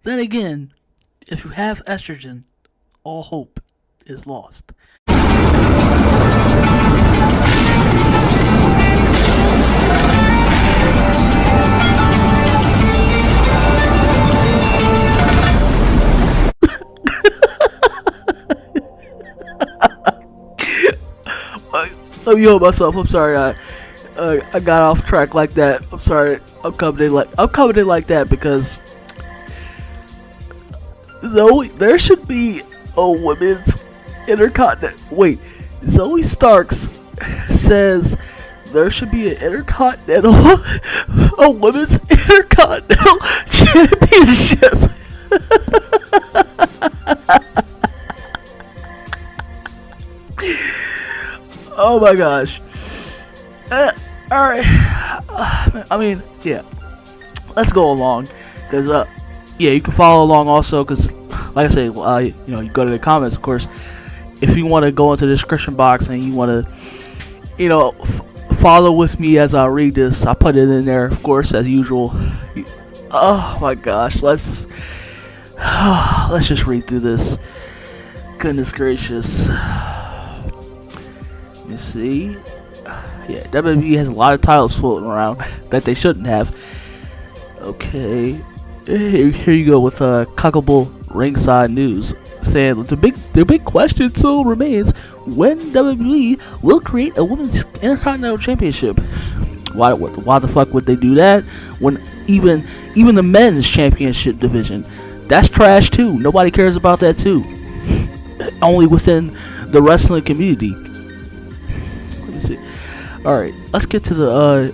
Then again, if you have estrogen, all hope is lost. Let me hold myself. I'm sorry. I got off track like that. I'm sorry. I'm coming in like that because Zoey. There should be a women's intercontinental. Wait, Zoey Starks says there should be an intercontinental, a women's intercontinental championship. Oh my gosh. Alright. I mean, yeah. Let's go along. Because, yeah, you can follow along also. Because, like I say, you go to the comments, of course. If you want to go into the description box and you want to, follow with me as I read this, I put it in there, of course, as usual. Oh my gosh. Let's just read through this. Goodness gracious. Let me see. Yeah, WWE has a lot of titles floating around that they shouldn't have. Okay, here you go with Cuckable Ringside News saying the big question still remains: when WWE will create a women's Intercontinental Championship? Why the fuck would they do that when even the men's championship division, that's trash too. Nobody cares about that too. Only within the wrestling community. See. Alright, let's get to the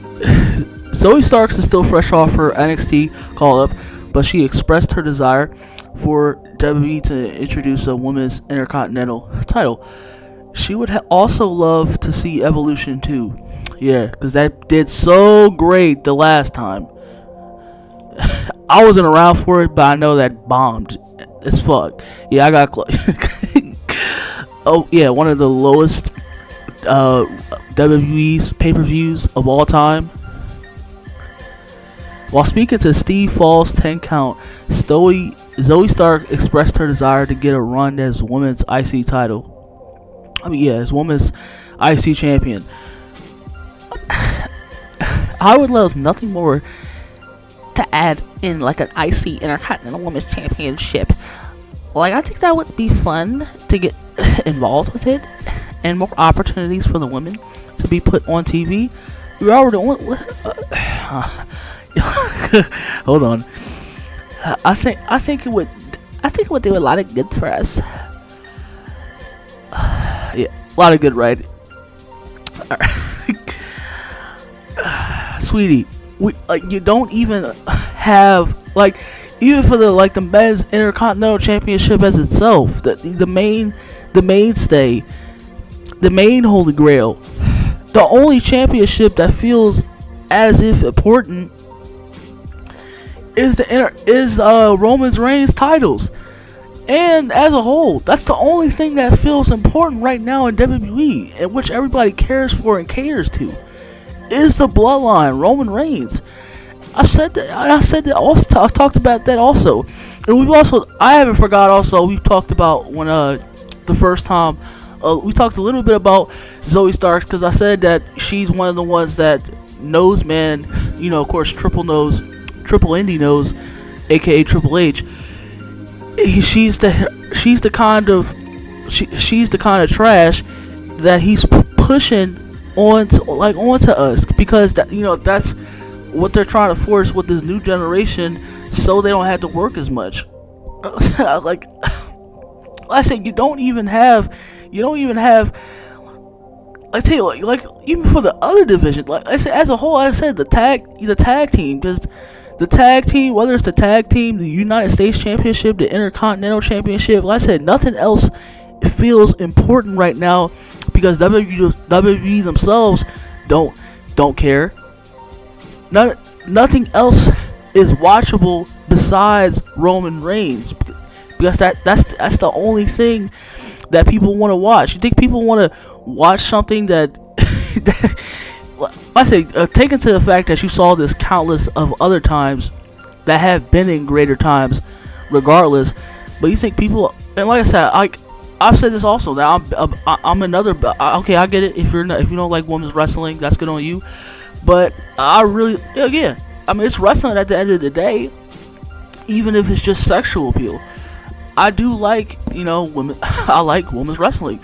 Zoey Starks is still fresh off her NXT call up, but she expressed her desire for WWE to introduce a women's Intercontinental title. She would also love to see Evolution too. Yeah, because that did so great the last time. I wasn't around for it, but I know that bombed as fuck. Yeah, I got oh yeah, one of the lowest WWE's pay-per-views of all time. While speaking to Steve Fall's 10 count, Zoey Stark expressed her desire to get a run as women's IC title. As women's IC champion. I would love nothing more to add in like an IC Intercontinental Women's Championship. Like, I think that would be fun to get involved with it, and more opportunities for the women to be put on TV. We already hold on. I think it would do a lot of good for us. Yeah, a lot of good, right? Sweetie, you don't even have even for the men's Intercontinental Championship as itself, the mainstay, the main holy grail, the only championship that feels as if important is Roman Reigns titles. And as a whole, that's the only thing that feels important right now in WWE, and which everybody cares for and caters to, is the bloodline, Roman Reigns. I've said that, and I said that also. I talked about that also, and I haven't forgot. Also, we talked about when the first time we talked a little bit about Zoey Starks, because I said that she's one of the ones that knows, man. Of course, Triple Indy knows, aka Triple H. She's the kind of trash that he's pushing onto us, because that's what they're trying to force with this new generation, so they don't have to work as much. Like I said, you don't even have. I tell you, even for the other division, like I said, as a whole, I said the tag team, because the tag team, whether it's the tag team, the United States Championship, the Intercontinental Championship, like I said, nothing else feels important right now, because WWE themselves don't care. Nothing else is watchable besides Roman Reigns, because that's the only thing that people want to watch. You think people want to watch something that I say, take into the fact that you saw this countless of other times that have been in greater times regardless. But you think people, and like I said, I've said this also, that I'm another. Okay, I get it. If you don't like women's wrestling, that's good on you. But I really, again, I mean, it's wrestling at the end of the day. Even if it's just sexual appeal, I do like, women. I like women's wrestling,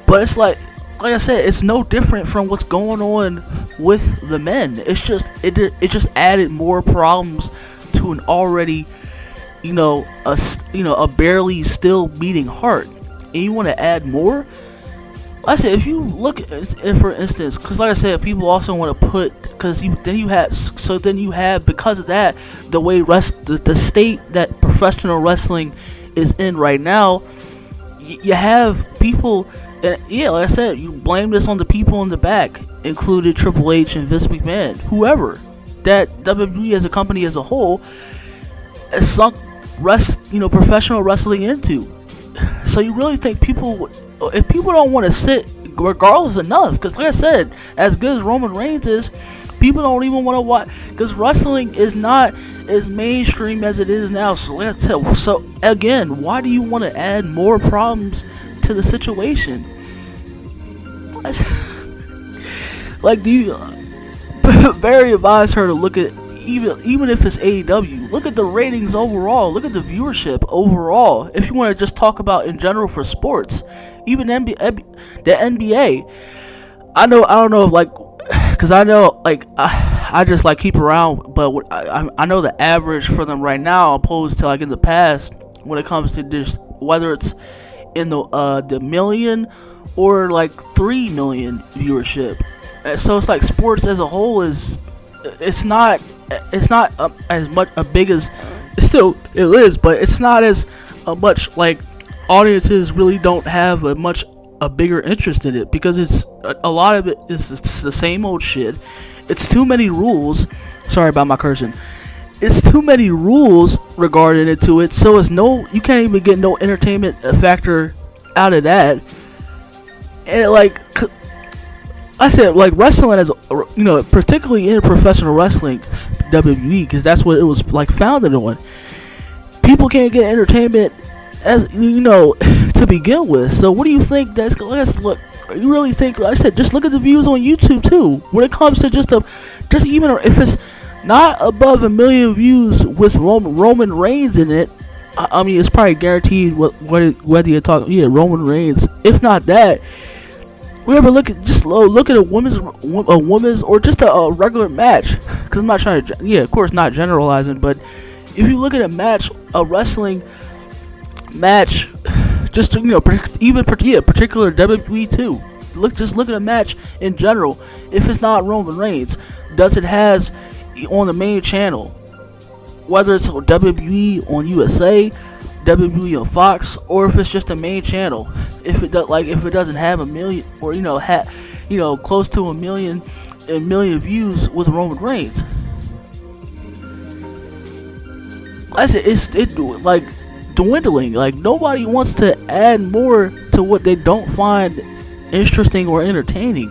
but it's like I said, it's no different from what's going on with the men. It's just it just added more problems to an already, a barely still beating heart, and you want to add more. Like I said, if you look at, for instance, because like I said, people also want to put, because then you have because of that, the way the state that professional wrestling is in right now, you have people, and yeah, like I said, you blame this on the people in the back, included Triple H and Vince McMahon, whoever, that WWE as a company as a whole has sunk professional wrestling into. So you really think people, if people don't want to sit regardless enough, because like I said, as good as Roman Reigns is, people don't even want to watch, because wrestling is not as mainstream as it is now. So again, why do you want to add more problems to the situation? Like, do you very advise her to look at, even if it's AEW, look at the ratings overall, look at the viewership overall. If you want to just talk about in general for sports, even the NBA, I don't know if, like, because I know, like, I just like keep around, but I know the average for them right now, opposed to like in the past, when it comes to just whether it's in the million or like 3 million viewership. So it's like sports as a whole it's not as much a big as, still it is, but it's not as much, like, audiences really don't have a bigger interest in it, because it's a lot of it's the same old shit. It's too many rules. Sorry about my cursing. It's too many rules regarding it to it, so you can't even get no entertainment factor out of that. And like I said, like, wrestling as, particularly in professional wrestling, WWE, because that's what it was like founded on. People can't get entertainment, as to begin with. So what do you think? Let's look. You really think? Like I said, just look at the views on YouTube too. When it comes to just even if it's not above 1 million views with Roman Reigns in it, I mean, it's probably guaranteed whether you're talking Roman Reigns. If not that, we ever look at a women's or just a regular match, because I'm not trying to, of course not generalizing, but if you look at a wrestling match, just particular WWE too. Look at a match in general. If it's not Roman Reigns, does it has on the main channel, whether it's WWE on USA, WWE on Fox, or if it's just a main channel, if it doesn't have 1 million or close to 1 million views with Roman Reigns, I said it like dwindling. Like, nobody wants to add more to what they don't find interesting or entertaining.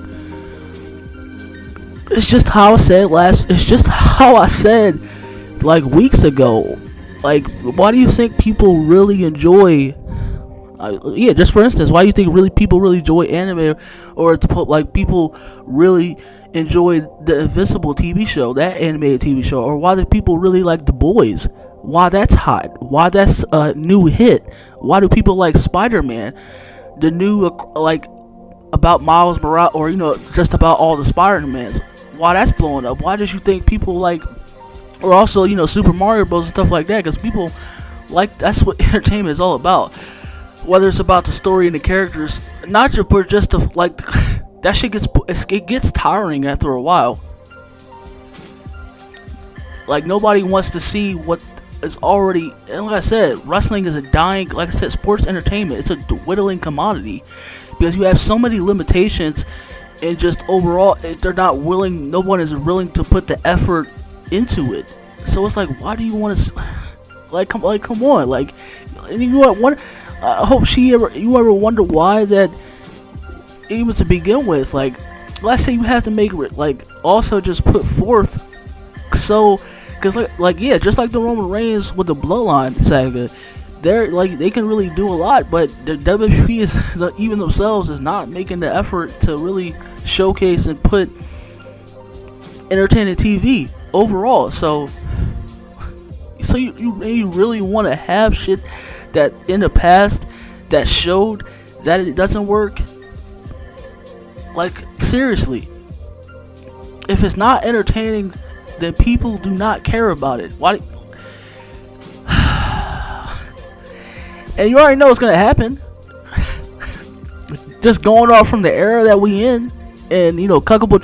It's just how I said like weeks ago. Like, why do you think people really enjoy? Just for instance, why do you think people really enjoy anime, or people really enjoy the Invincible TV show, that animated TV show, or why do people really like The Boys? Why that's hot? Why that's a new hit? Why do people like Spider-Man? The new about Miles Morales, or just about all the Spider-Mans? Why that's blowing up? Why did you think people like? Or also, Super Mario Bros. And stuff like that, because people like, that's what entertainment is all about. Whether it's about the story and the characters, not just to, like, that shit gets tiring after a while. Like, nobody wants to see what is already, and like I said, wrestling is a dying, like I said, sports entertainment, it's a dwindling commodity, because you have so many limitations, and just overall, no one is willing to put the effort into it. So it's like, why do you want to come on, like, I hope you ever wonder why that, even to begin with, like, let's say you have to make, like, also just put forth, so, Cause yeah, just like the Roman Reigns with the Bloodline saga, they're like they can really do a lot, but the WWE is even themselves is not making the effort to really showcase and put entertaining TV overall. So you really want to have shit that in the past that showed that it doesn't work? Like, seriously, if it's not entertaining, then people do not care about it. Why? And you already know what's gonna happen. Just going off from the era that we in, and cuckable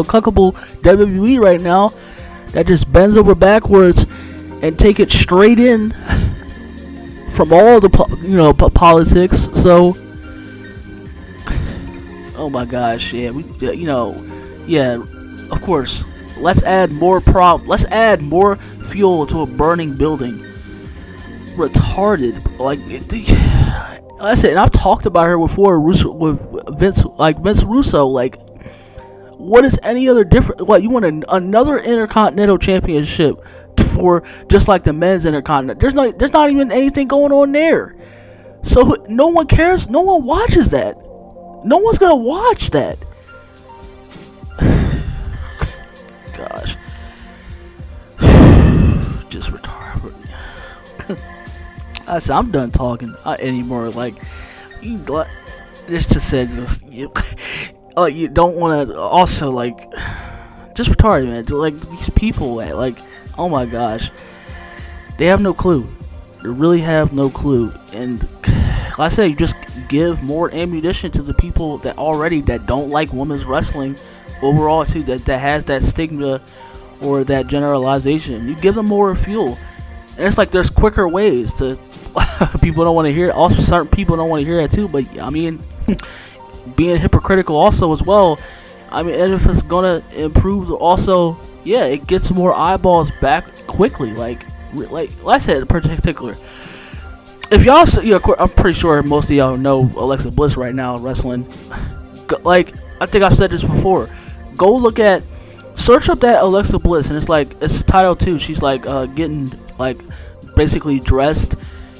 cuckable WWE right now, that just bends over backwards and take it straight in from all the politics. So, oh my gosh, yeah, yeah, of course. Let's add more fuel to a burning building. Retarded, like I said, and I've talked about her before with Vince Russo. Like, what is any other different? What, you want another Intercontinental Championship for just like the men's Intercontinental? There's not even anything going on there. So no one cares. No one watches that. No one's gonna watch that. Gosh, just retarded. I said, I'm done talking anymore. Like, you don't want to also just retarded, man. Like, these people, like, oh my gosh, they have no clue. They really have no clue. And like I say, you just give more ammunition to the people that don't like women's wrestling overall too. That has that stigma or that generalization. You give them more fuel. And it's like there's quicker ways to. People don't want to hear it. Also, certain people don't want to hear it too. But I mean, being hypocritical also as well. I mean, and if it's gonna improve, also, yeah, it gets more eyeballs back quickly. Like I said, in particular, if y'all, I'm pretty sure most of y'all know Alexa Bliss right now wrestling. Like, I think I've said this before. Search up that Alexa Bliss, and it's title 2. She's getting basically dressed.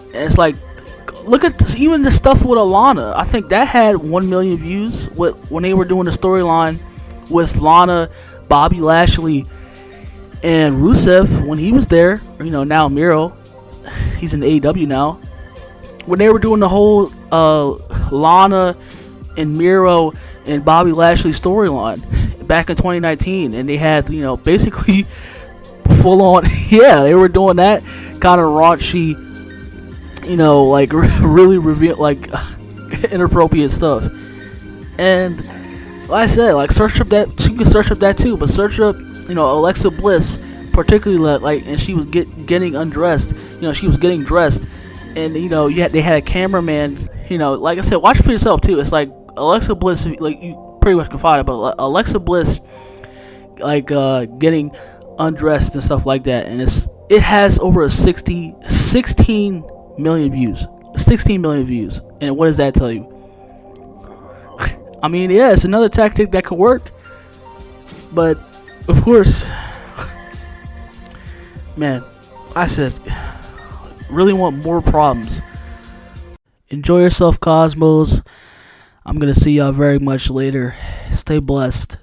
And it's like, look at this, even the stuff with Alana. I think that had 1 million views when they were doing the storyline with Lana, Bobby Lashley, and Rusev when he was there. Now Miro, he's in AEW now. When they were doing the whole Lana and Miro and Bobby Lashley storyline back in 2019, and they had basically full on, yeah, they were doing that kind of raunchy. Really reveal inappropriate stuff. And like I said, search up that. You can search up that too, but search up Alexa Bliss, particularly and she was getting undressed. She was getting dressed, and they had a cameraman. Like I said, watch it for yourself too. It's like Alexa Bliss, you pretty much can find it, but Alexa Bliss getting undressed and stuff like that, and it has over 16 million views. 16 million views. And what does that tell you? I mean, yeah, it's another tactic that could work. But, of course, man, I said, really want more problems. Enjoy yourself, Cosmos. I'm going to see y'all very much later. Stay blessed.